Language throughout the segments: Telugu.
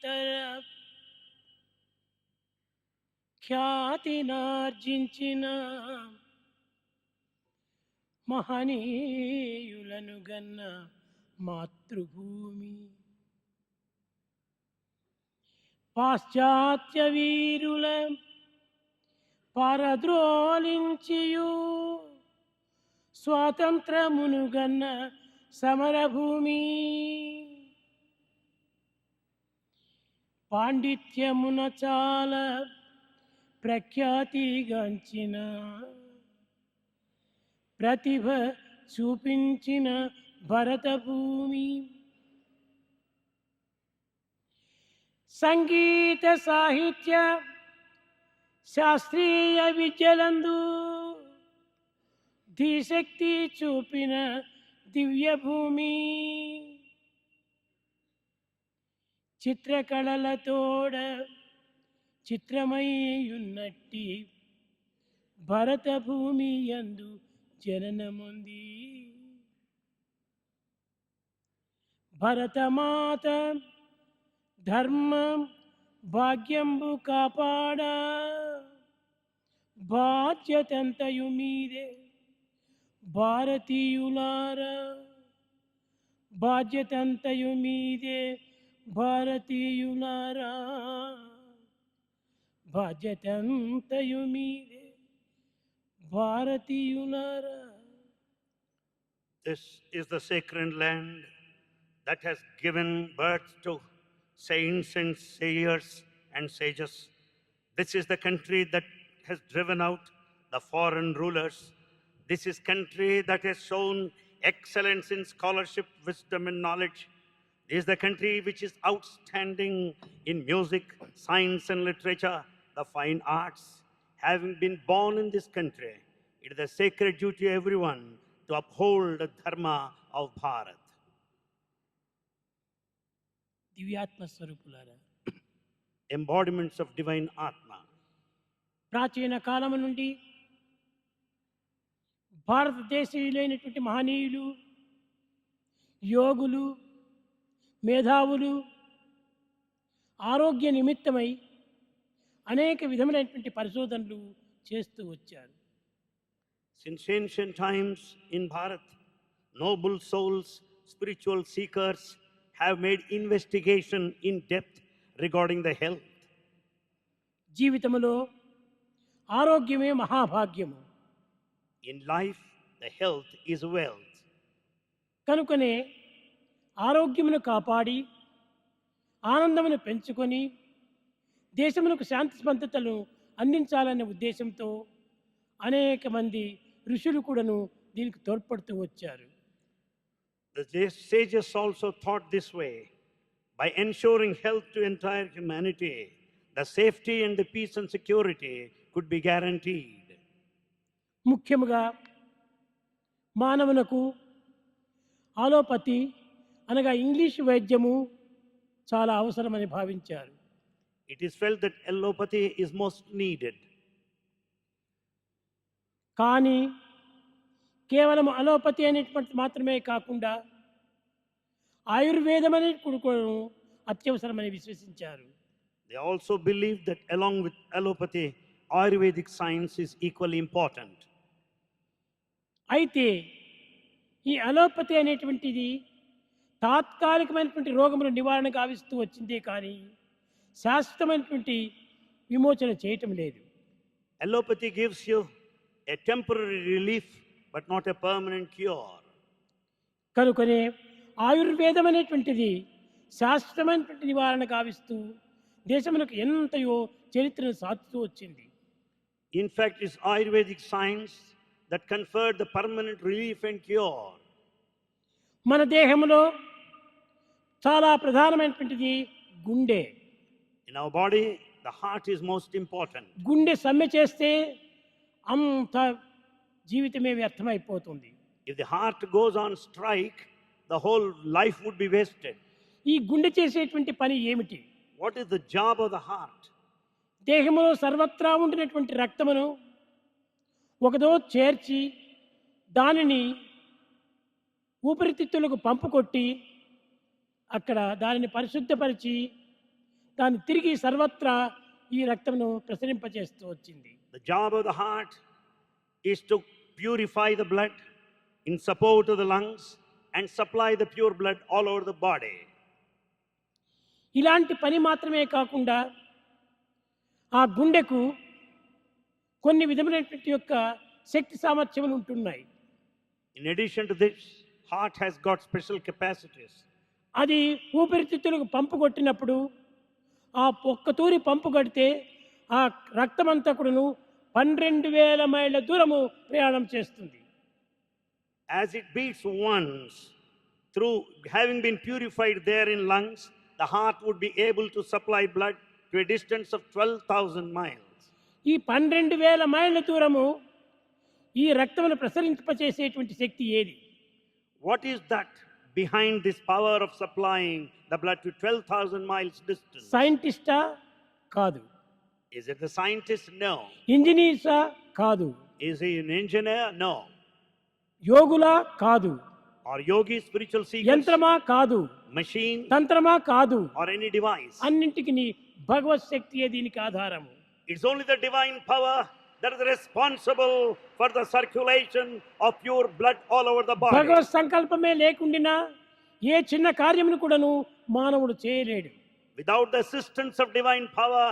తర ఖ్యాతినార్జించిన మహనీయులను గన్న మాతృభూమి. పాశ్చాత్య వీరుల పరద్రోలించియు స్వాతంత్రమును గన్న సమరభూమి. పాండిత్యమున చాలా ప్రఖ్యాతిగాంచిన ప్రతిభ చూపించిన భరతభూమి. సంగీత సాహిత్య శాస్త్రీయ విద్యలందు ధీశక్తి చూపిన దివ్యభూమి. చిత్రకళలతోడ చిత్రమయ్యున్నట్టి భరతభూమి యందు జననముంది. భరతమాత ధర్మం భాగ్యంబు కాపాడ బాధ్యతంతయు మీదే భారతీయులారా. బాధ్యతంతయు మీదే భారతీయులారా. బాధ్యతంతయు మీదే భారతీయులారా. This is the sacred land that has given birth to saints and saviors and sages. This is the country that has driven out the foreign rulers. This is country that has shown excellence in scholarship, wisdom and knowledge. This is the country which is outstanding in music, science and literature, the fine arts. Having been born in this country, it is a sacred duty of everyone to uphold the dharma of Bharat. దివ్యాత్మ స్వరూపులారా, Embodiments of divine Atma. ప్రాచీన కాలము నుండి భారతదేశీయులైనటువంటి మహనీయులు, యోగులు, మేధావులు ఆరోగ్య నిమిత్తమై అనేక విధములైనటువంటి పరిశోధనలు చేస్తూ వచ్చారు. Since ancient times in Bharat, noble souls, spiritual seekers have made investigation in depth regarding the health. జీవితంలో ఆరోగ్యమే మహాభాగ్యము. In life, the health is wealth. కనుకనే ఆరోగ్యమును కాపాడి ఆనందమును పెంచుకొని దేశమునకు శాంతి స్పందతలను అందించాలనే ఉద్దేశంతో అనేక మంది ఋషులు కూడాను దీనికి తోడ్పడుతూ వచ్చారు. The sages also thought this way. By ensuring health to entire humanity, the safety and the peace and security could be guaranteed. ముఖ్యముగా మానవునకు ఆలోపతి అనగా ఇంగ్లీష్ వైద్యము చాలా అవసరమని భావించారు. It is felt that allopathy is most needed. కానీ కేవలం అలోపతి అనేటువంటి మాత్రమే కాకుండా ఆయుర్వేదం అనేది కూడా అత్యవసరమని విశ్వసించారు. They also believe that along with allopathy, Ayurvedic science is equally important. అయితే ఈ అలోపతి అనేటువంటిది తాత్కాలికమైనటువంటి రోగముల నివారణ గావిస్తూ వచ్చిందే కానీ శాశ్వతమైనటువంటి విమోచన చేయటం లేదు. Allopathy gives you a temporary relief but not a permanent cure. కనుకనే ఆయుర్వేదం అనేటువంటిది శాశ్వతమైనటువంటి నివారణ గావిస్తూ దేశమునకు ఎంతయో చరిత్రను సాధుతూ వచ్చింది. In fact, it's Ayurvedic science that conferred the permanent relief and cure. మన దేహంలో చాలా ప్రధానమైనటువంటిది గుండె. In our body, the heart is most important. గుండె సమ్మె చేస్తే అంత జీవితమే వ్యర్థమైపోతుంది. If the heart goes on strike, the whole life would be wasted. ఈ గుండె చేసేటువంటి పని ఏమిటి? What is the job of the heart? దేహంలో సర్వత్రా ఉండినటువంటి రక్తమును ఒకదో చేర్చి దానిని ఊపిరితిత్తులకు పంపు కొట్టి అక్కడ దానిని పరిశుద్ధపరిచి దాన్ని తిరిగి సర్వత్రా ఈ రక్తమును ప్రసరింపచేస్తూ వచ్చింది. The job of the heart is to purify the blood in support of the lungs and supply the pure blood all over the body. ఇలాంటి పని మాత్రమే కాకుండా ఆ గుండెకు కొన్ని విధమైనటువంటి యొక్క శక్తి సామర్థ్యములు ఉంటున్నాయి. In addition to this, heart has got special capacities. అది ఊపిరితిత్తులకు పంపు కొట్టినప్పుడు ఆ ఒక్క తూరి పంపు కడితే ఆ రక్తమంతా కూడాను 12,000 మైళ్ళ దూరము ప్రయాణం చేస్తుంది. As it beats once, through having been purified there in lungs, the heart would be able to supply blood to a distance of 12,000 miles. ఈ 12,000 మైళ్ళ దూరము ఈ రక్తమును ప్రసరింపచేసేటువంటి శక్తి ఏది? What is that behind this power of supplying the blood to 12,000 miles distance? సైంటిస్టా? కాదు. Is it the scientist? No. ఇంజనీర్సా? కాదు. Is he an engineer? No. యోగులా? కాదు. Or yogis, spiritual seekers? యంత్రమా? కాదు. Machine? తంత్రమా? కాదు. Or any device? అన్నింటికి భగవత్ శక్తియే దీనికి ఆధారము. It's only the divine power that is responsible for the circulation of pure blood all over the body. భగవత్ సంకల్పమే లేకుండినా ఏ చిన్న కార్యమును కూడాను మానవుడు చేయలేడు. Without the assistance of divine power,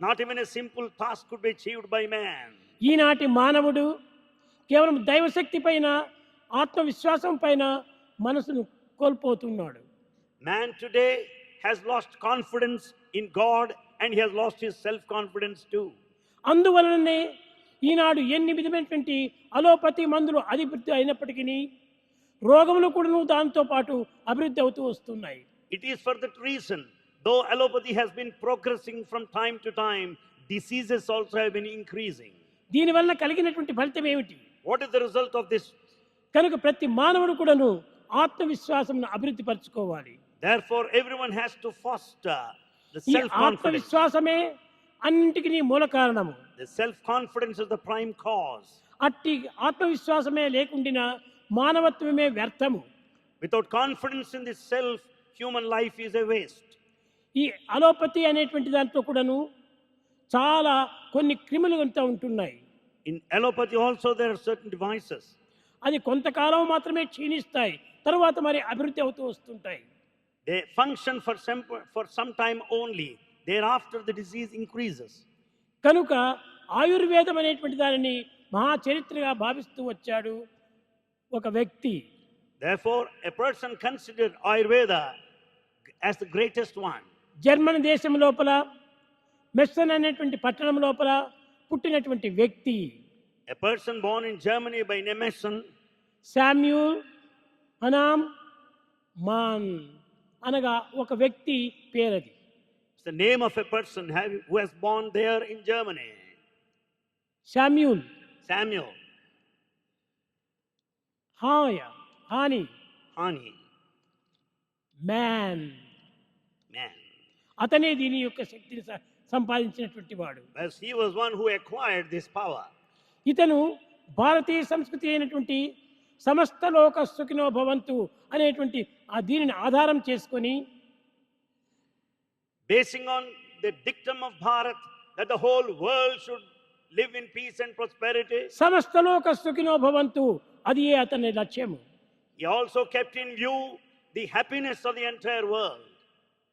not even a simple task could be achieved by man. ఈనాటి మానవుడు కేవలం దైవశక్తి పైన ఆత్మవిశ్వాసం పైన మనసును కోల్పోతున్నాడు. Man today has lost confidence in God and he has lost his self-confidence too. అందువలననే ఈనాడు ఎన్ని విధమైనటువంటి అలోపతి మందులు అభివృద్ధి అయినప్పటికీ రోగములు కూడాను దాంతో పాటు అభివృద్ధి అవుతూ వస్తున్నాయి. It is for that reason, though allopathy has been progressing from time to time, diseases also have been increasing. దీనివల్ల కలిగినటువంటి ఫలితం ఏమిటి? What is the result of this? కనుక ప్రతి మానవుడు కూడాను ఆత్మవిశ్వాసం అభివృద్ధి పరచుకోవాలి. Therefore, everyone has to foster the ఈ self-confidence. ఆత్మవిశ్వాసమే అన్నింటికి మూల కారణము. The self-confidence is the prime cause. అట్టి ఆత్మవిశ్వాసమే లేకుండినా మానవత్వమే వ్యర్థము. Without confidence in the self, human life is a waste. ఈ అలోపతి అనేటువంటి దాంట్లో కూడాను చాలా కొన్ని క్రిములు అంతా ఉంటున్నాయి. In allopathy also there are certain devices. అది కొంతకాలం మాత్రమే క్షీణిస్తాయి, తరువాత మరి అభివృద్ధి అవుతూ వస్తుంటాయి. They function for some time only. Thereafter the disease increases. కనుక ఆయుర్వేదం అనేటువంటి దానిని మహా చరిత్రగా భావిస్తూ వచ్చాడు ఒక వ్యక్తి. Therefore, a person considered Ayurveda as the greatest one. Germany దేశం లోపల మెస్సన్ అనేటువంటి పట్టణం లోపల పుట్టినటువంటి వ్యక్తి A person born in Germany by name Emerson, Samuel Hahnemann అనగా ఒక వ్యక్తి పేరది. it's the name of a person who has born there in Germany. Samuel Samuel, హాని Hani, మ్యాన్ man. అతనే దీని యొక్క శక్తిని సంపాదించినటువంటి వాడు. As he was one who acquired this power. ఇతను భారతీయ సంస్కృతి అయినటువంటి సమస్త లోక సుఖినో భవంతు అనేటువంటి ఆ దీనిని ఆధారం చేసుకొని Basing on the dictum of Bharat that the whole world should live in peace and prosperity, సమస్త లోక సుఖినో భవంతు అది అతని లక్ష్యము. he also kept in view the happiness of the entire world.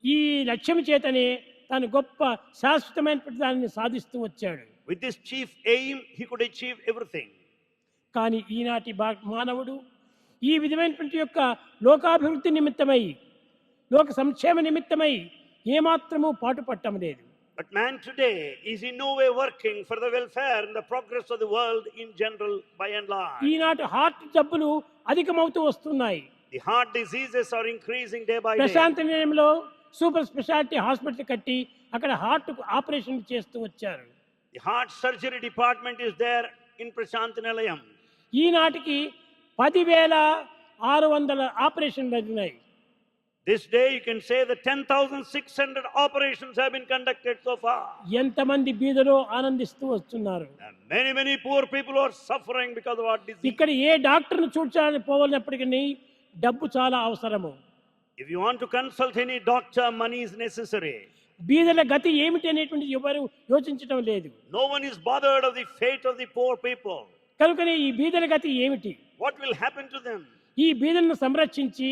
ఈ లక్ష్యం చేతనే తాను గొప్ప శాశ్వతమైనటువంటి దానిని సాధిస్తూ వచ్చాడు. With this chief aim, he could achieve everything. కానీ ఈనాటి మానవుడు ఈ విధమైనటువంటి యొక్క లోకాభివృద్ధి నిమిత్తమై లోక సంక్షేమ నిమిత్తమై ఏమాత్రము పాటుపట్టం లేదు. But man today is in no way working for the welfare and the progress of the world in general by and large. ఈనాటి హార్ట్ జబ్బులు అధికమవుతూ వస్తున్నాయి. The heart diseases are increasing day by day. ప్రశాంత నిలయంలో సూపర్ స్పెషాలిటీ హాస్పిటల్ కట్టి అక్కడ హార్ట్ ఆపరేషన్ చేస్తూ వచ్చారు. The heart surgery department is there in Prashantinalayam. ఈనాటికి 10,600 ఆపరేషన్లు ఉన్నాయి. This day you can say that 10,600 operations have been conducted so far. ఎంతమంది బీదలో ఆనందిస్తూ వస్తున్నారు. And many poor people are suffering because of our disease. ఇక్కడ ఏ డాక్టర్ను చూడాలని పోవాలన్నప్పటికీ డబ్బు చాలా అవసరము. If you want to consult any doctor, money is necessary. బీదల గతి ఏమిటి అనేటువంటి ఎవరు యోచించటం లేదు. No one is bothered of the fate of the poor people. కనుకనే ఈ బీదల గతి ఏమిటి? What will happen to them? ఈ బీదలను సంరక్షించి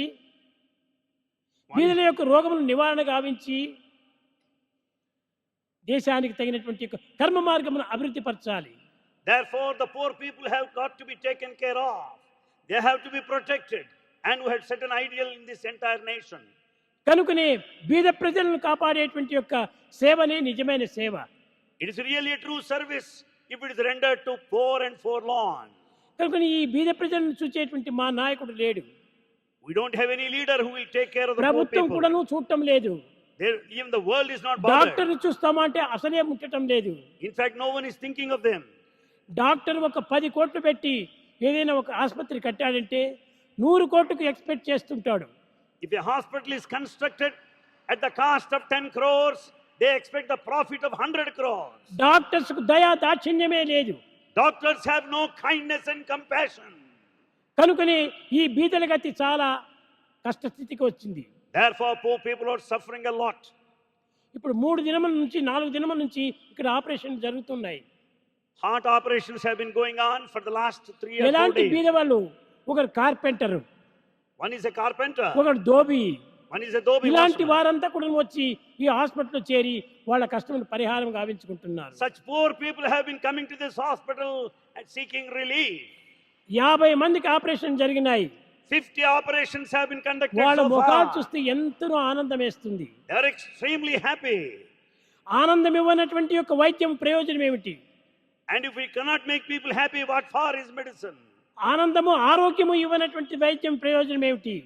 బీదల యొక్క రోగములను నివారణ గావించి దేశానికి తగినటువంటి యొక్క కర్మ మార్గమును అభివృద్ధి పరచాలి. Therefore, the poor people have got to be taken care of. They have to be protected. And we had set an ideal in this entire nation. కనుకనే బీద ప్రజలను కాపాడేటువంటి యొక్క సేవనే నిజమైన సేవ. It is really a true service if it is rendered to poor and forlorn. కనుకనే ఈ బీద ప్రజలను చూచేటువంటి మా నాయకుడు లేడు. We don't have any leader who will take care of the poor ప్రభుత్వం people. కూడాను చూడటం లేదు. Even the world is not bothered. డాక్టర్ని చూస్తామా అంటే అసలే ముట్టడం లేదు. In fact, no one is thinking of them. Doctor ఒక 10 కోట్లు పెట్టి ఏదైనా ఒక ఆసుపత్రి కట్టాడంటే 100 కోట్లకు ఎక్స్పెక్ట్ చేస్తుంటాడు. If a hospital is constructed at the cost of 10 crores, they expect the profit of 100 crores. Doctors కు దయా దాక్షిణ్యమే లేదు. Doctors have no kindness and compassion. కనుకనే ఈ బీదల గతి చాలా కష్టస్థితికి వచ్చింది. Therefore, poor people are suffering a lot. ఇప్పుడు 3 దినముల నుంచి 4 దినముల నుంచి ఇక్కడ ఆపరేషన్లు జరుగుతున్నాయి. Heart operations have been going on for the last 3 or 4 ఎలాంటి days. బీదవాళ్ళు? ఒకరు carpenter, One is a carpenter, ఒకరు dhobi, one is a dobe ఇలాంటి washerman. వారంతా కూడా వచ్చి ఈ హాస్పిటల్లో చేరి వాళ్ళ కష్టమును పరిహారం గావించుకుంటున్నారు. Such poor people have been coming to this hospital and seeking relief. 50 మందికి ఆపరేషన్ జరిగినాయి. 50 operations have been conducted వాళ్ళ so ముఖాలు far. చూస్తే ఎంతనో ఆనందం వేస్తుంది. They are extremely happy. ఆనందం ఇవ్వనటువంటి యొక్క వైద్యం ప్రయోజనం ఏమిటి? And if we cannot make people happy, what for is medicine? ఆనందము ఆరోగ్యము ఇవ్వనటువంటి వైద్యం ప్రయోజనం ఏమిటి?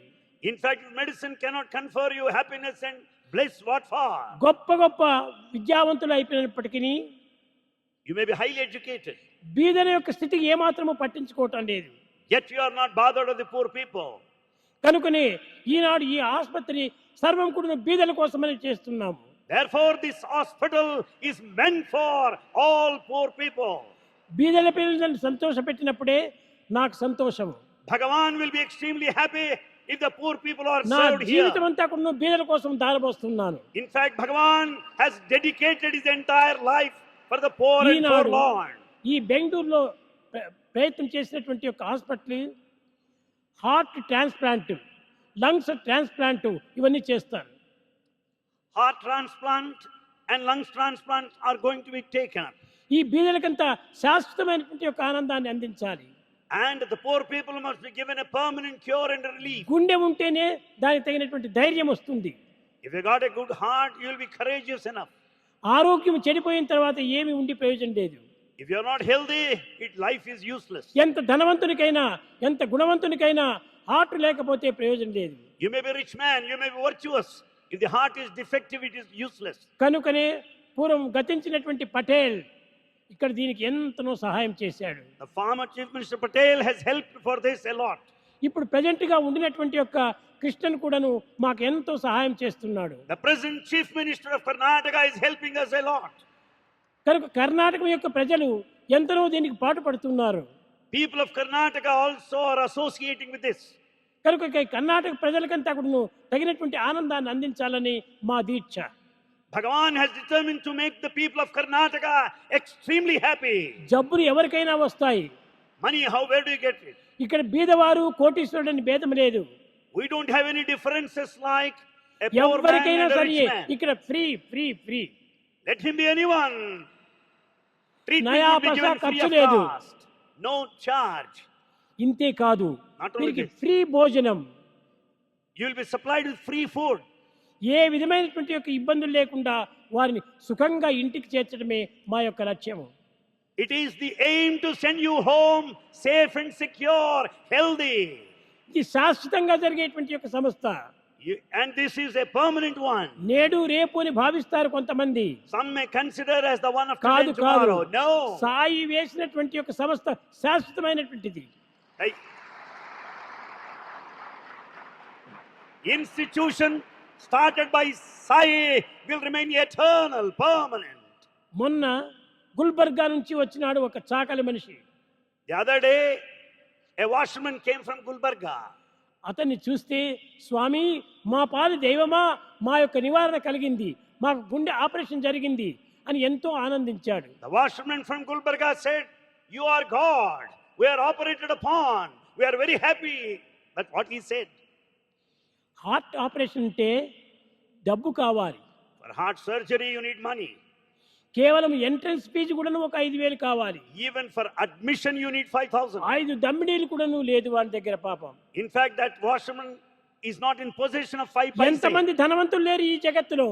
In fact, if medicine cannot confer you happiness and bliss, what for? గొప్ప గొప్ప విద్యావంతులు అయిపోయినప్పటికీ You may be highly educated, బీదల యొక్క స్థితికి ఏమాత్రము పట్టించుకోవటం లేదు. yet you are not bothered of the poor people. కనుకనే ఈనాడు ఈ ఆసుపత్రి సర్వం కూడా బీదల కోసమని చేస్తున్నాము. Therefore, this hospital is meant for all poor people. బీదల పిల్లలను సంతోషపెట్టినప్పుడే నాకు సంతోషము. Bhagavan will be extremely happy if the poor people are నా served here. జీవితం అంతా కూడా బీదల కోసం దారబోస్తున్నాను. In fact, Bhagavan has dedicated his entire life for the poor and Eenadu forlorn. ఈ బెంగళూరులో ప్రయత్నం చేసినటువంటి యొక్క hospital heart transplant, lungs transplant ఇవన్నీ చేస్తారు. Heart transplant and lungs transplant are going to be taken up. ఈ బీదలకంతా శాశ్వతమైనటువంటి యొక్క ఆనందాన్ని అందించాలి. And the poor people must be given a permanent cure and relief. గుండె ఉంటేనే దానికి తగినటువంటి ధైర్యం వస్తుంది. If you got a good heart, you will be courageous enough. ఆరోగ్యం చెడిపోయిన తర్వాత ఏమి ఉండి ప్రయోజనం లేదు. If you are not healthy, life is useless. ఎంత ధనవంతునికైనా ఎంత గుణవంతునికైనా హార్ట్ లేకపోతే ప్రయోజనం లేదు. You may be a rich man, you may be virtuous. If the heart is defective, it is useless. కనుకనే పూర్వం గతించినటువంటి పటేల్ ఇక్కడ దీనికి ఎంతనో సహాయం చేశాడు. The former Chief Minister Patel has helped for this a lot. ఇప్పుడు ప్రెజెంట్ గా ఉండినటువంటి యొక్క కృష్ణన్ కూడాను మాకు ఎంతో సహాయం చేస్తున్నాడు. The present Chief Minister of Karnataka is helping us a lot. కనుక కర్ణాటక యొక్క ప్రజలు ఎంతనో దీనికి పాటుపడుతున్నారు. People of Karnataka also are associating with this. కనుక కర్ణాటక ప్రజలకంతా కూడాను తగినటువంటి ఆనందాన్ని అందించాలని మా దీక్ష. Bhagavan has determined to make the people of Karnataka extremely happy. జబ్బులు ఎవరికైనా వస్తాయి. Money, where do you get it? ఇక్కడ బీదవారు కోటీశ్వరుడు అని భేదం లేదు. We don't have any differences like a poor man ఎవరికైనా and a సరే rich man. ఇక్కడ free free free. Let him be anyone. Treatment నయా will be Paisa given free ఖర్చు of లేదు. cost. No charge. ఇంతే కాదు, Not only వీరికి this. ఫ్రీ భోజనం, You will be supplied with free food. ఏ విధమైనటువంటి యొక్క ఇబ్బందులు లేకుండా వారిని సుఖంగా ఇంటికి చేర్చడమే మా యొక్క లక్ష్యము. It is the aim to send you home safe and secure, healthy. ఇది శాశ్వతంగా జరిగేటువంటి యొక్క సంస్థ. And this is a permanent one. నేడు రేపు అని భావిస్తారు కొంతమంది. Some may consider as the one of today కాదు and కాదు, tomorrow. No. సాయి వేసినటువంటి యొక్క సంస్థ శాశ్వతమైనటువంటిది. Hey. Institution started by Sai will remain eternal, permanent. మొన్న గుల్బర్గా నుంచి వచ్చినాడు ఒక చాకలి మనిషి. The other day, a washerman came from Gulbarga. అతన్ని చూస్తే, స్వామి మా పాలి దైవమా, మా యొక్క నివారణ కలిగింది, మాకు గుండె ఆపరేషన్ జరిగింది అని ఎంతో ఆనందించాడు. The washerman from Gulbarga said, "You are God. We are operated upon. We are very happy." That's what he said. Heart operation అంటే డబ్బు కావాలి. For heart surgery, you need money. కేవలం ఎంట్రన్స్ ఫీజు కూడాను ఒక 5,000 కావాలి. Even for admission, you need 5,000. 5 దమ్మిడీలు కూడాను లేదు వాడి దగ్గర పాపం. In fact, that washerman is not in possession of 5 paise. ఎంతమంది ధనవంతులు లేరు ఈ జగత్తులో.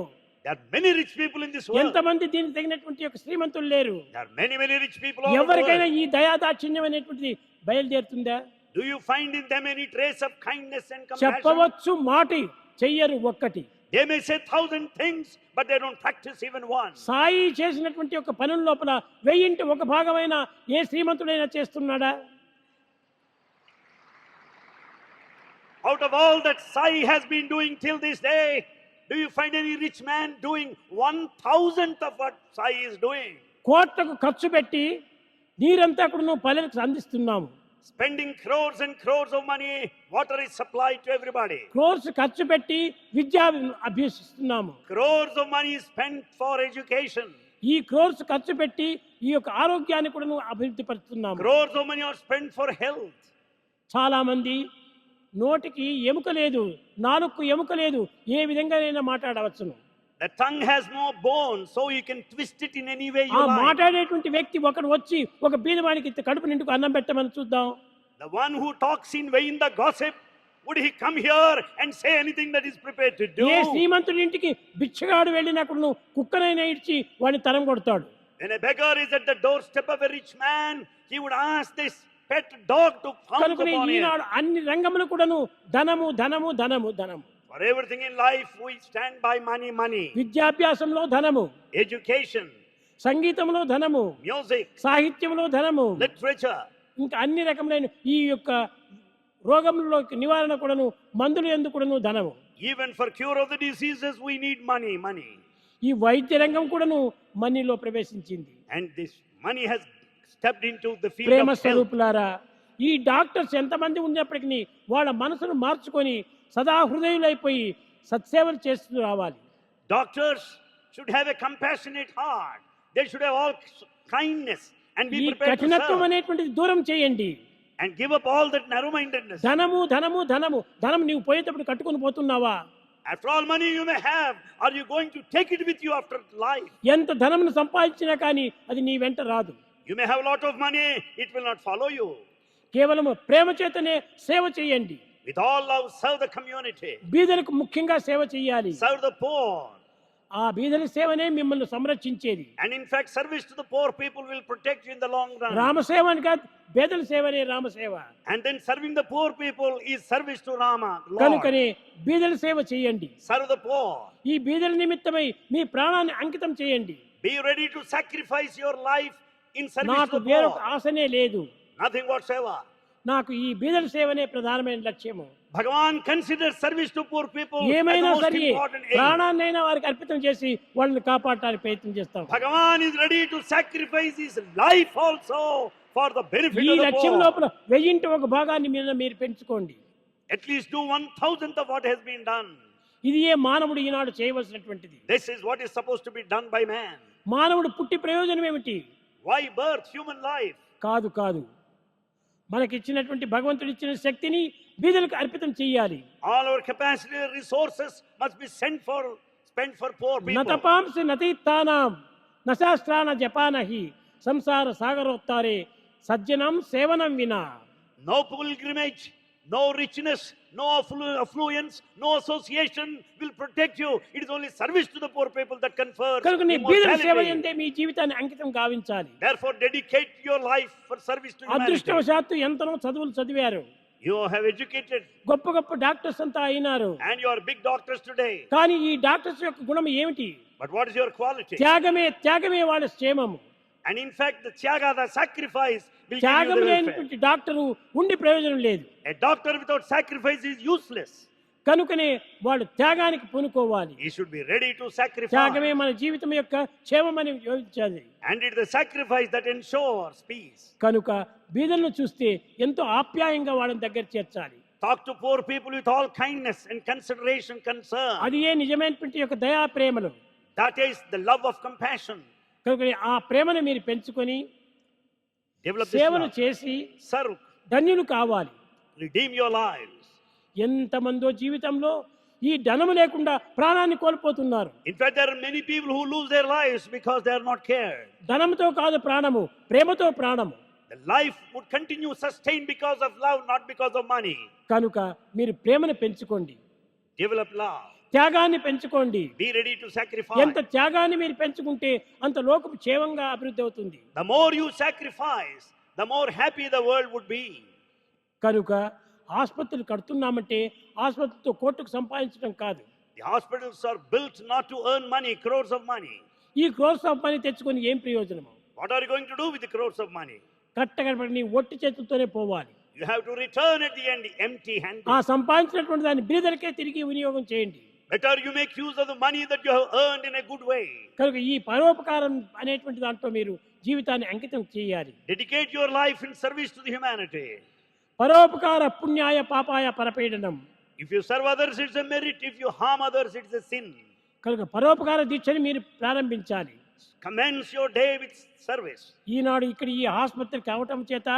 There are many rich people in this world. ఎంతమంది దీనికి తగినటువంటి ఒక శ్రీమంతులు లేరు. There are many rich people all over the ఎవరికైనా world. ఈ దయాదాక్షిణ్యం అనేటువంటిది బయలుదేరుతుందా? Do you find in them any trace of kindness and compassion? చెప్పవచ్చు మాట చెయ్యరు ఒక్కటి. They may say 1,000 things, but they don't practice even one. Sai చేసినటువంటి ఒక పనుల లోపల 1000 ఒక భాగమైన ఏ శ్రీమంతుడైనా చేస్తున్నాడా? Out of all that Sai has been doing till this day, do you find any rich man doing 1,000th of what Sai is doing? కోట్లకు ఖర్చు పెట్టి నీరంతా కూడా నువ్వు పల్లెలకు అందిస్తున్నాము. Spending crores and crores of money, water is supplied to everybody. Crores ఖర్చు పెట్టి విద్య అభ్యసిస్తున్నాము. Crores of money is spent for education. ఈ క్రోర్స్ ఖర్చు పెట్టి ఈ యొక్క ఆరోగ్యాన్ని కూడా నువ్వు అభివృద్ధి పరుస్తున్నాము. Crores of money are spent for health. చాలా మంది నోటికి ఎముక లేదు, నాలుగు ఎముక లేదు, ఏ విధంగానైనా మాట్లాడవచ్చును. The tongue has no bone, so you can twist it in any way ఆ you like. మాట్లాడేటువంటి వ్యక్తి ఒకడు వచ్చి ఒక బీదవానికి కడుపు నిండుకు అన్నం పెట్టమని చూద్దాం. The one who talks in vain the gossip, would he come here and say anything that is prepared to do? ఏ శ్రీమంతుడి ఇంటికి బిచ్చగాడు వెళ్ళినప్పుడు నువ్వు కుక్కనైనా ఇచ్చి వాడిని తరం కొడతాడు. When a beggar is at the doorstep of a rich man, he would ask this pet dog to pounce కనుక upon him. ఈనాడు అన్ని రంగములు కూడాను ధనము ధనము ధనము ధనము. For everything in life, we stand by money. విద్యాభ్యాసంలో ధనము, Education, సంగీతంలో ధనము, music, సాహిత్యంలో ధనము, literature. ఇంకా అన్ని రకములైన ఈ యొక్క రోగంలో నివారణ కూడాను మందులు ఎందుకు కూడాను ధనము. Even for cure of the diseases, we need money. ఈ వైద్య రంగం కూడాను మనీలో ప్రవేశించింది. And this money has stepped into the field Prema of health. స్వరూపులారా, ఈ డాక్టర్స్ ఎంతమంది ఉన్నప్పటికీ వాళ్ళ మనసును మార్చుకొని సదా హృదయులైపోయి సత్సేవలు చేస్తూ రావాలి. Doctors should have a compassionate heart. They should have all kindness and ఈ be prepared to కఠినత్వం serve. అనేటువంటిది దూరం చేయండి. And give up all that narrow-mindedness. ధనము ధనము ధనము ధనం నీవు పోయేటప్పుడు కట్టుకొని పోతున్నావా? After all money you may have, are you going to take it with you after life? ఎంత ధనమును సంపాదించినా కానీ అది నీ వెంట రాదు. You may have a lot of money, it will not follow you. కేవలం ప్రేమ చేతనే సేవ చేయండి. With all love, serve the community. బీదలకు ముఖ్యంగా సేవ చేయాలి. Serve the poor. ఆ బీదల సేవనే మిమ్మల్ని సంరక్షించేది. And in fact, service to the poor people will protect you in the long run. రామసేవ అని కాదు, బీదల సేవనే రామసేవ. And then serving the poor people is service to Rama, Lord. కనుకనే బీదల సేవ చేయండి. Serve the poor. ఈ బీదల నిమిత్తమై మీ ప్రాణాన్ని అంకితం చేయండి. Be ready to sacrifice your life in service నాకు to the వేరొక poor. ఆశనే లేదు. Nothing whatsoever. నాకు ఈ బీదల సేవనే ప్రధానమైన లక్ష్యము. Bhagavan considers service to poor people as the ఏమైనా most సరే important aim. ప్రాణాన్నైనా వారికి అర్పితం చేసి వాళ్ళని కాపాడటానికి ప్రయత్నం చేస్తాం. Bhagavan is ready to sacrifice his life also for the benefit ఈ of the లక్ష్యం poor. లోపల 1000 ఒక భాగాన్ని మీరు పెంచుకోండి. At least do 1,000th of what has been done. ఇది ఏ మానవుడు ఈనాడు చేయవలసినటువంటిది. This is what is supposed to be done by man. మానవుడు పుట్టి ప్రయోజనం ఏమిటి? Why birth? Human life. కాదు మనకిచ్చినటువంటి భగవంతుడు ఇచ్చిన శక్తిని బీదలకు అర్పితం చేయాలి. All our capacity and resources must be spent for poor people. నతపాంసి నతీత్తానాం నశాస్త్రాన జపానహి సంసార సాగరోత్తారే సజ్జనం సేవనం వినా. No pilgrimage, no richness, no affluence, no association will protect you. It is only service to the poor people that confers కనుక నీ బీదల సేవ immortality. ఎందే మీ జీవితాన్ని అంకితం గావించాలి. Therefore, dedicate your life for service to humanity. అదృష్టవశాత్తు ఎంతనో చదువులు చదివారు, You have educated గొప్ప గొప్ప డాక్టర్స్ అంతా అయినారు. and you are big doctors today. కానీ ఈ డాక్టర్స్ యొక్క గుణం ఏమిటి? But what is your quality? త్యాగమే వాళ్ళ క్షేమము. And in fact, the tyaga, the sacrifice, will give you త్యాగం the welfare. లేనటువంటి డాక్టరు ఉండి ప్రయోజనం లేదు. A doctor without sacrifice is useless. కనుకనే వాళ్ళు త్యాగానికి పూనుకోవాలి. He should be ready to sacrifice. త్యాగమే మన జీవితం యొక్క క్షేమమని యోచించాలి. And it is the sacrifice that ensures peace. కనుక బీదలను చూస్తే ఎంతో ఆప్యాయంగా వాళ్ళని దగ్గర చేర్చాలి. Talk to poor people with all kindness and consideration, concern. అది ఏ నిజమైనటువంటి యొక్క దయా ప్రేమలు. That is the love of compassion. కనుక ఆ ప్రేమను మీరు పెంచుకొని Develop this సేవలు love. చేసి Serve. ధన్యులు కావాలి. Redeem your lives. ఎంతమందో జీవితంలో ఈ ధనము లేకుండా ప్రాణాన్ని కోల్పోతున్నారు. In fact, there are many people who lose their lives because they are not cared. ధనంతో కాదు ప్రాణము, ప్రేమతో ప్రాణము. The life would continue sustained because of love, not because of money. కనుక మీరు ప్రేమను పెంచుకోండి, Develop love. త్యాగాన్ని పెంచుకోండి. Be ready to sacrifice. ఎంత త్యాగాన్ని మీరు పెంచుకుంటే అంత లోకం క్షేమంగా అభివృద్ధి అవుతుంది. The more you sacrifice, the more happy the world would be. కనుక ఆసుపత్రులు కడుతున్నామంటే ఆసుపత్రితో కోర్టుకు సంపాదించడం కాదు. The hospitals are built not to earn money, crores of money. ఈ క్రోర్స్ ఆఫ్ మనీ తెచ్చుకొని ఏం ప్రయోజనము? What are you going to do with the crores of money? కట్టగడపడి నీ ఒట్టి చేతులతోనే పోవాలి. You have to return at the end empty handed. ఆ సంపాదించినటువంటి దాన్ని బీదలకే తిరిగి వినియోగం చేయండి. Better you make use of the money that you have earned in a good way. కనుక ఈ పరోపకారం అనేటువంటి దాంట్లో మీరు జీవితాన్ని అంకితం చేయాలి. Dedicate your life in service to the humanity. పరోపకార పుణ్యాయ పాపాయ పరపీడనం. If you serve others, it's a merit. If you harm others, it's a sin. కనుక పరోపకార దీక్షని మీరు ప్రారంభించాలి. Commence your day with service. ఈనాడు ఇక్కడ ఈ ఆసుపత్రికి అవటం చేత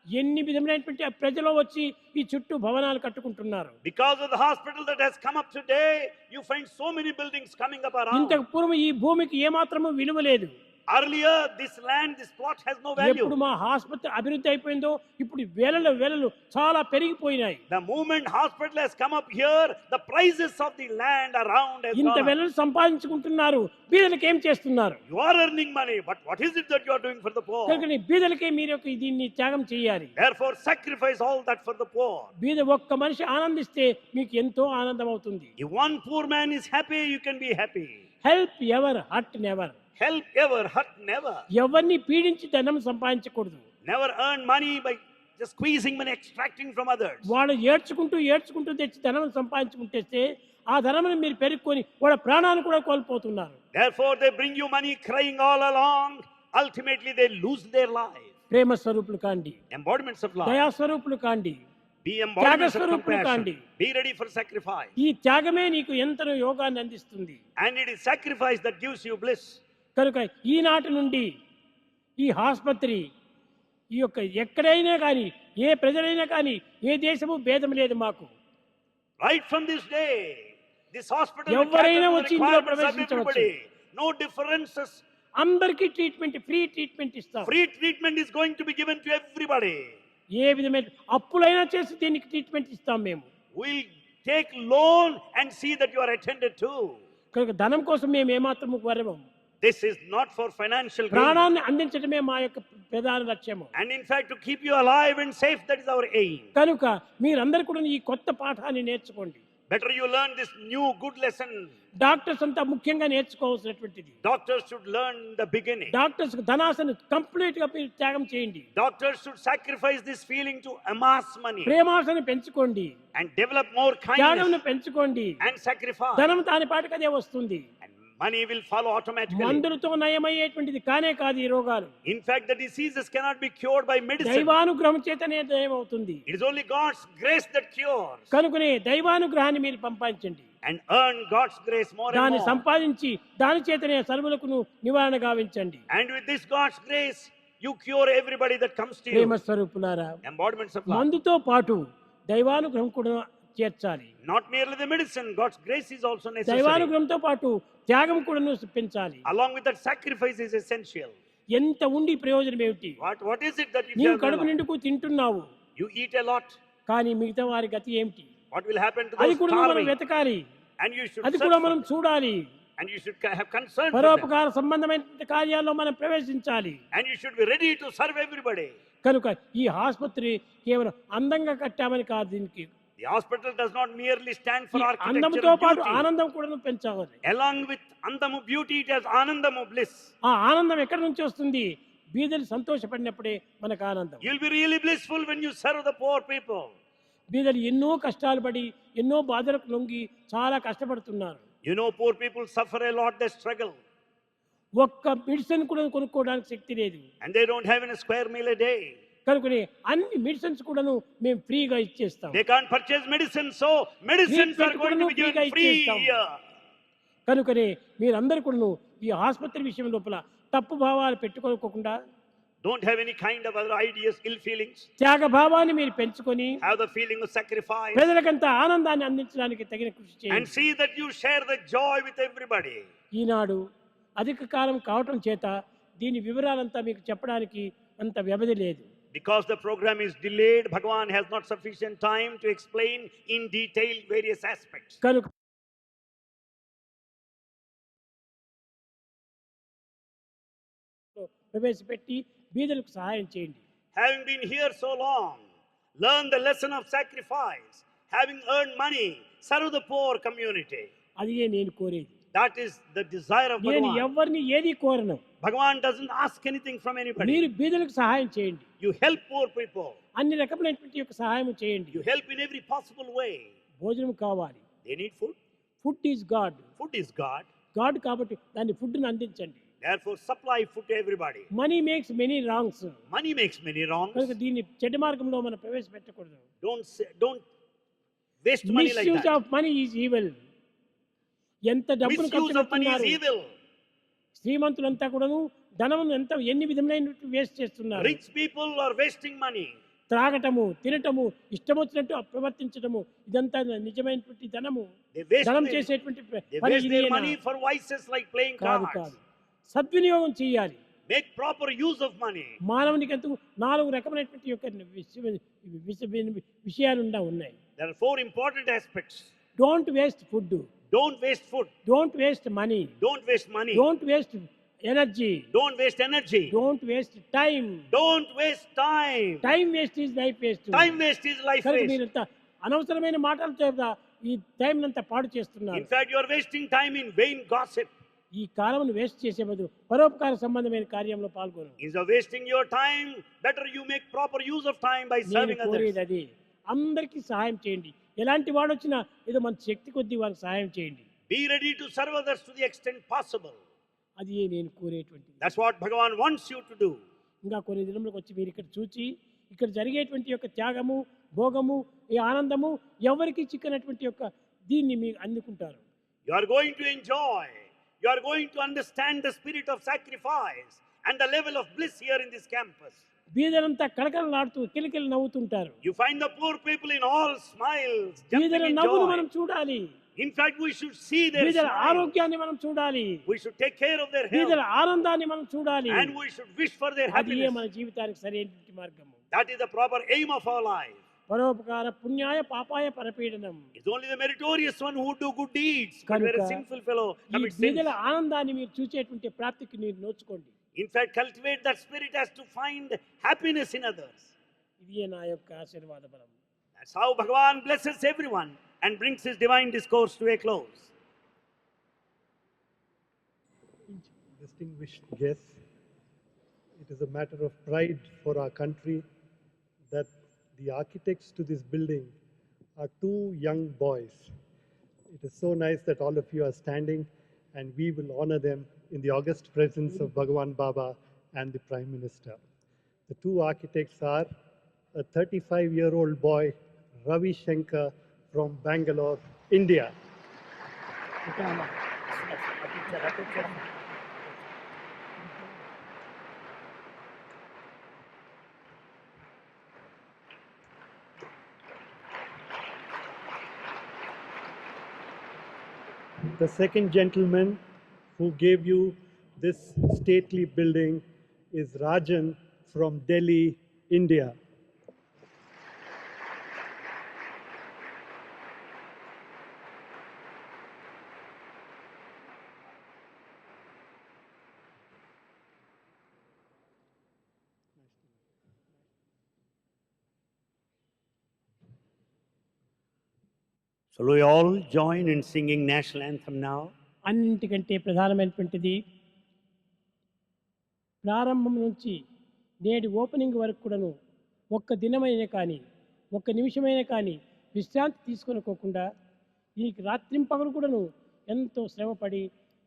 ఎన్ని విధములైనటువంటి ప్రజలు వచ్చి ఈ చుట్టూ భవనాలు కట్టుకుంటున్నారు. Because of the hospital that has come up today, you find so many buildings coming up around. ఇంతకు పూర్వం ఈ భూమికి ఏమాత్రము విలువ లేదు. Earlier, this land, this plot has no value. ఎప్పుడు మా ఆసుపత్రి అభివృద్ధి అయిపోయిందో ఇప్పుడు వేలలు చాలా పెరిగిపోయినాయి. The moment hospital has come up here, the prices of the land around has ఇంత gone up. వేలలు సంపాదించుకుంటున్నారు, బీదలకి ఏం చేస్తున్నారు? You are earning money, but what is it that you are doing for the poor? కనుక బీదలకే మీరు దీన్ని త్యాగం చేయాలి. Therefore, sacrifice all that for the poor. బీద ఒక్క మనిషి ఆనందిస్తే మీకు ఎంతో ఆనందం అవుతుంది. If one poor man is happy, you can be happy. Help ever hurt never. Help ever, hurt never. ఎవరిని పీడించి ధనం సంపాదించకూడదు. Never earn money by just squeezing money, extracting from others. వాడు ఏడ్చుకుంటూ తెచ్చి ధనం సంపాదించుకుంటే ఆ ధనమును మీరు పెరుక్కొని వాళ్ళ ప్రాణాన్ని కూడా కోల్పోతున్నారు. Therefore, they bring you money crying all along. Ultimately, they lose their life. ప్రేమ స్వరూపులు కాండి, Embodiments of love. దయా స్వరూపులు కాండి, Be embodiments of త్యాగస్వరూపులు compassion. కాండి. Be ready for sacrifice. ఈ త్యాగమే నీకు ఎంతనో యోగాన్ని అందిస్తుంది. And it is sacrifice that gives you bliss. కనుక ఈనాటి నుండి ఈ ఆసుపత్రి ఈ యొక్క ఎక్కడైనా కానీ ఏ ప్రజలైనా కానీ ఏ దేశము భేదం లేదు మాకు. Right from this day, this hospital will ఎవరైనా cater to the వచ్చి ఇందులో requirements of ప్రవేశించవచ్చు. everybody. No differences. అందరికీ ట్రీట్మెంట్, ఫ్రీ ట్రీట్మెంట్ ఇస్తాం. Free treatment is going to be given to everybody. ఏ విధమైన అప్పులైనా చేసి దీనికి ట్రీట్మెంట్ ఇస్తాం మేము. We'll take loan and see that you are attended to. కనుక ధనం కోసం మేము ఏమాత్రము వరము. This is not for financial gain. ప్రాణాన్ని అందించడమే మా యొక్క ప్రధాన లక్ష్యము. And in fact, to keep you alive and safe, that is our aim. కనుక మీరందరూ కూడా ఈ కొత్త పాఠాన్ని నేర్చుకోండి. Better you learn this new good lesson. Doctors అంతా ముఖ్యంగా నేర్చుకోవాల్సినటువంటిది. Doctors should learn the beginning. Doctors ధనాశను కంప్లీట్ గా మీరు త్యాగం చేయండి. Doctors should sacrifice this feeling to amass money ప్రేమాశను పెంచుకోండి, and develop more త్యాగంను kindness పెంచుకోండి. and sacrifice. ధనం దాని పాటికి అదే వస్తుంది. And money will follow automatically. మందులతో నయమయ్యేటువంటిది కానే కాదు ఈ రోగాలు. In fact, the diseases cannot be cured by medicine. దైవానుగ్రహం చేతనే నయమవుతుంది. It is only God's grace that cures. కనుకనే దైవానుగ్రహాన్ని మీరు సంపాదించండి. And earn God's grace more and దాన్ని more. సంపాదించి దాని చేతనే సర్వులకు నివారణ గావించండి. And with this God's grace, you cure everybody that comes to Prema you. స్వరూపులారా, Embodiments of love. మందుతో పాటు దైవానుగ్రహం కూడా చేర్చాలి. Not merely the medicine, God's grace is also necessary. దైవానుగ్రహంతో పాటు త్యాగం కూడా పెంచాలి. Along with that, sacrifice is essential. ఎంత ఉండి ప్రయోజనం ఏమిటి? What is it that if you నీవు have కడుపు no love? నిండుకు తింటున్నావు, You eat a lot. కానీ మిగతా వారి గతి ఏమిటి? What will happen to అది those కూడా మనం starving? వెతకాలి, And you should అది search కూడా for మనం them. చూడాలి. And you should have concern for them. పరోపకార సంబంధమైన కార్యాల్లో మనం ప్రవేశించాలి. And you should be ready to serve everybody. కనుక ఈ ఆసుపత్రి కేవలం అందంగా కట్టామని కాదు, దీనికి The hospital does not merely stand for ఈ architecture అందముతో and పాటు beauty. ఆనందం కూడా పెంచాలి. Along with Andamu beauty, it has Anandamu bliss. ఆ ఆనందం ఎక్కడి నుంచి వస్తుంది? బీదలు సంతోషపడినప్పుడే మనకు ఆనందం. You'll be really blissful when you serve the poor people. బీదలు ఎన్నో కష్టాలు పడి ఎన్నో బాధలకు లొంగి చాలా కష్టపడుతున్నారు. You know, poor people suffer a lot, they struggle. ఒక్క మెడిసిన్ కూడా కొనుక్కోవడానికి శక్తి లేదు. And they don't have even a square meal a day. కనుకనే అన్ని మెడిసిన్స్ కూడాను మేము ఫ్రీగా ఇచ్చేస్తాం. They can't purchase medicine, so medicines are Treatment going to be కూడా given ఫ్రీగా free ఇచ్చేస్తాం. here. కనుకనే మీరందరూ కూడాను ఈ ఆసుపత్రి విషయం లోపల తప్పు భావాలు పెట్టుకోకుండా Don't have any kind of other ideas, ill feelings. త్యాగ భావాన్ని మీరు పెంచుకొని Have the feeling of sacrifice. ప్రజలకంత ఆనందాన్ని అందించడానికి తగిన కృషి And చేయండి. see that you share the joy with everybody. ఈనాడు అధిక కాలం కావటం చేత దీని వివరాలంతా మీకు చెప్పడానికి అంత వ్యవధి లేదు. Because the program is delayed, Bhagavan has not sufficient time to explain in detail various aspects. కనుక ప్రవేశపెట్టి బీదలకు సహాయం చేయండి. Having been here so long, learn the lesson of sacrifice. Having earned money, serve the poor community. అది నేను కోరేది. That is the desire of నేను Bhagavan. ఎవరిని ఏది కోరను. Bhagavan doesn't ask anything from anybody. మీరు బీదలకు సహాయం చేయండి. You help poor people. అన్ని రకమైనటువంటి యొక్క సహాయం చేయండి. You help in every possible way. భోజనం కావాలి. They need food. Food is God. Food is God. God కాబట్టి దాన్ని ఫుడ్ని అందించండి. Therefore, supply food to everybody. Money makes many wrongs. Money makes many wrongs. కనుక దీన్ని చెడ్డ మార్గంలో మనం ప్రవేశపెట్టకూడదు. Don't waste money like misuse that. Of money is evil. ఎంత డబ్బును ఖర్చు Misuse of money is పెడుతున్నారు. evil. శ్రీమంతులంతా కూడాను ధనమును ఎన్ని విధములైన వేస్ట్ చేస్తున్నారు. Rich people are wasting money. త్రాగటము, తినటము, ఇష్టం వచ్చినట్టు ప్రవర్తించటము, ఇదంతా నిజమైనటువంటి ధనము. They waste ధనం their, చేసేటువంటి they పని waste ఇదేనా? their money for vices like playing కాదు cards. కాదు, సద్వినియోగం చేయాలి. Make proper use of money. మానవునికి ఎంతో 4 రకమైనటువంటి యొక్క విషయాలు ఉన్నాయి. There are 4 important aspects. Don't waste food, Don't waste food. Don't waste money, Don't waste money. Don't waste energy, Don't waste energy. Don't waste time. Don't waste time. Time waste is life waste. Time waste is life కనుక waste. మీరంతా అనవసరమైన మాటలు చెప్తా ఈ టైం అంతా పాడు చేస్తున్నారు. In fact, you are wasting time in vain gossip. ఈ కాలమును వేస్ట్ చేసే బదులు పరోపకార సంబంధమైన కార్యంలో పాల్గొను. Instead of wasting your time, better you make proper use of time by నేను serving కోరేది others. అది. అందరికీ సహాయం చేయండి. ఎలాంటి వాడు వచ్చినా ఏదో మన శక్తి కొద్దీ వారికి సహాయం చేయండి. Be ready to serve others to the extent possible. అది నేను కోరేటువంటిది. That's what Bhagavan wants you to do. ఇంకా కొన్ని దినములకు వచ్చి మీరు ఇక్కడ చూచి ఇక్కడ జరిగేటువంటి యొక్క త్యాగము, భోగము, ఈ ఆనందము ఎవరికి చిక్కనటువంటి యొక్క దీన్ని మీరు అందుకుంటారు. You are going to enjoy. You are going to understand the spirit of sacrifice and the level of bliss here in this campus. బీదలంతా కళకళలాడుతూ కిలకిల నవ్వుతుంటారు. You find the poor people in all smiles, బీదల jumping in నవ్వును joy. మనం చూడాలి. In fact, we should see their బీదల smile. ఆరోగ్యాన్ని మనం చూడాలి. We should take care of their బీదల health. ఆనందాన్ని మనం చూడాలి. And we should wish for their అది happiness. మన జీవితానికి సరైనటువంటి మార్గము. That is the proper aim of our life. పరోపకార పుణ్యాయ పాపాయ పరపీడనం. It's only the meritorious one who do good deeds. But కనుక where a sinful fellow ఈ commits sins. బీదల ఆనందాన్ని మీరు చూసేటువంటి ప్రాప్తికి మీరు నోచుకోండి. In fact, cultivate that spirit as to find happiness in others. ఇదే నా యొక్క ఆశీర్వాద బలం. That's how Bhagavan blesses everyone and brings his divine discourse to a close. Distinguished guests, it is a matter of pride for our country that the architects to this building are 2 young boys. It is so nice that all of you are standing, and we will honor them in the august presence of Bhagavan Baba and the Prime Minister. The 2 architects are a 35-year-old boy, Ravi Shankar from Bangalore, India. The second gentleman who gave you this stately building is Rajan from Delhi, India. Shall we all join in singing national anthem now? అన్నింటికంటే ప్రధానమైనటువంటిది ప్రారంభం నుంచి నేటి ఓపెనింగ్ వరకు కూడాను ఒక్క దినమైన కానీ ఒక్క నిమిషమైన కానీ విశ్రాంతి తీసుకొనుకోకుండా దీనికి రాత్రింపగలు కూడాను ఎంతో శ్రమపడి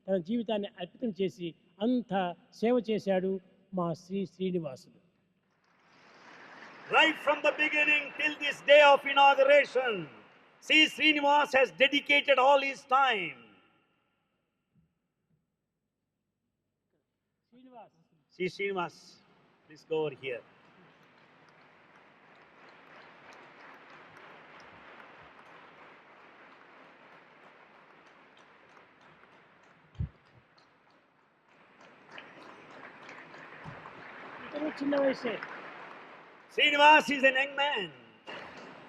తన జీవితాన్ని అర్పితం చేసి అంత సేవ చేశాడు మా శ్రీనివాసుడు. Right from the beginning till this day of inauguration, Sri Srinivas has dedicated all his time. Srinivas. See Srinivas, please go over here. ఇతను చిన్న వయసే. Srinivas is an young man.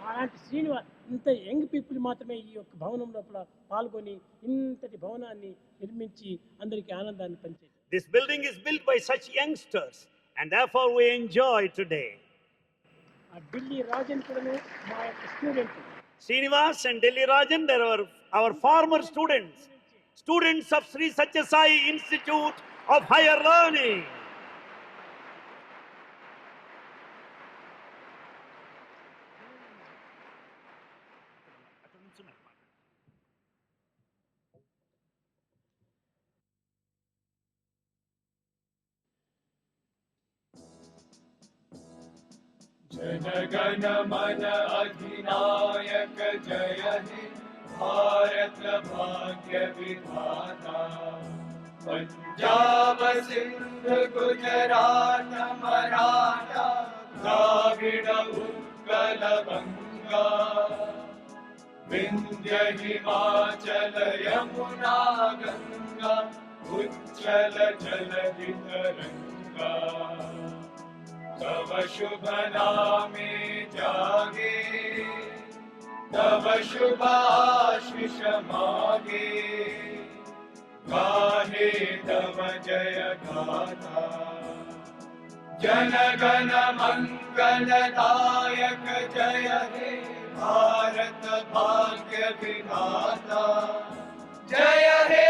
అలాంటి శ్రీనివాస్ ఇంత యంగ్ పీపుల్ మాత్రమే ఈ యొక్క భవనం లోపల పాల్గొని ఇంతటి భవనాన్ని నిర్మించి అందరికీ ఆనందాన్ని పంచేది. This building is built by such youngsters, and therefore we enjoy today. ఆ ఢిల్లీ రాజన్ కూడాను మా యొక్క student. Srinivas and Delhi Rajan, they were our former students, students of Sri Satya Sai Institute of Higher Learning. जनगण मन अधिनायक जय हे भारत भाग्य विधाता। पंजाब सिंध गुजरात मराठा द्राविड उत्कल बंगा। विंध्य हिमाचल यमुना गंगा उच्चल जलधि तरंगा। तव शुभ नामे जागे तव शुभ आशीष मागे। गाहे तव जय गाथा जन गण मंगल दायक जय हे भारत भाग्य विधाता। जय हे